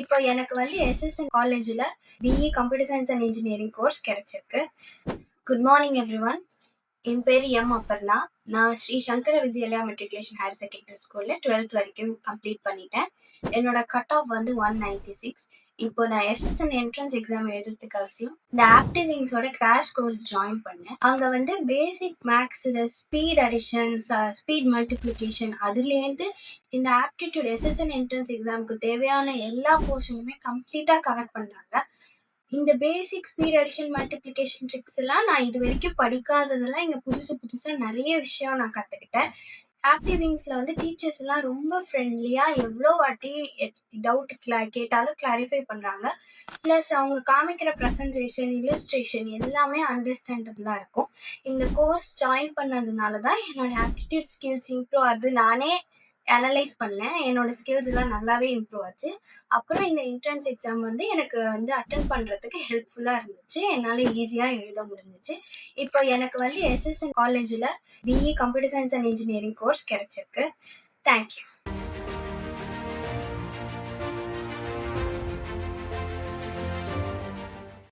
இப்போ எனக்கு வந்து எஸ்எஸ்என் காலேஜில் BE computer science and engineering course கிடைச்சிருக்கு. Good morning everyone. என் பேர் எம் அப்பர்ணா. நான் Sri Sankara Vidyalaya matriculation higher secondary ஸ்கூலில் 12th வரைக்கும் கம்ப்ளீட் பண்ணிட்டேன். என்னோட கட் ஆஃப் வந்து 196. இப்போ நான் எஸ்எஸ்என் என்ட்ரன்ஸ் எக்ஸாம் எழுதுறதுக்கு அவசியம் இந்த ஆப்டிவிங்ஸோட கிராஷ் கோர்ஸ் ஜாயின் பண்ணேன். அங்கே வந்து பேசிக் மேக்ஸில் ஸ்பீட் அடிஷன், ஸ்பீட் மல்டிப்ளிகேஷன், அதுலேருந்து இந்த ஆப்டிடியூட் எஸ்எஸ்என் என்ட்ரன்ஸ் எக்ஸாமுக்கு தேவையான எல்லா போர்ஷனுமே கம்ப்ளீட்டாக கவர் பண்ணாங்க. இந்த பேசிக் ஸ்பீட் அடிஷன் மல்டிப்ளிகேஷன் ட்ரிக்ஸ் எல்லாம் நான் இது வரைக்கும் படிக்காததெல்லாம் இங்கே புதுசாக நிறைய விஷயம் நான் கற்றுக்கிட்டேன். ஆப்டிவிங்ஸில் வந்து டீச்சர்ஸ் எல்லாம் ரொம்ப ஃப்ரெண்ட்லியாக எவ்வளோ வாட்டி டவுட் கேட்டாலும் கிளாரிஃபை பண்ணுறாங்க. ப்ளஸ் அவங்க காமிக்கிற ப்ரெசன்டேஷன், இல்லஸ்ட்ரேஷன் எல்லாமே அண்டர்ஸ்டாண்டபிளாக இருக்கும். இந்த கோர்ஸ் ஜாயின் பண்ணதுனால தான் என்னோட ஆப்டிடியூட் ஸ்கில்ஸ் இம்ப்ரூவ் ஆகுது. நானே அனலைஸ் பண்ணேன், என்னோட ஸ்கில்ஸ் எல்லாம் நல்லாவே இம்ப்ரூவ் ஆச்சு. அப்புறம் இந்த என்ட்ரன்ஸ் எக்ஸாம் வந்து எனக்கு வந்து அட்டென்ட் பண்ணுறதுக்கு ஹெல்ப்ஃபுல்லாக இருந்துச்சு. என்னால் ஈஸியாக எழுத முடிஞ்சிச்சு. இப்போ எனக்கு வந்து எஸ்எஸ்என் காலேஜில் BE computer science and engineering course கிடைச்சிருக்கு. தேங்க்யூ.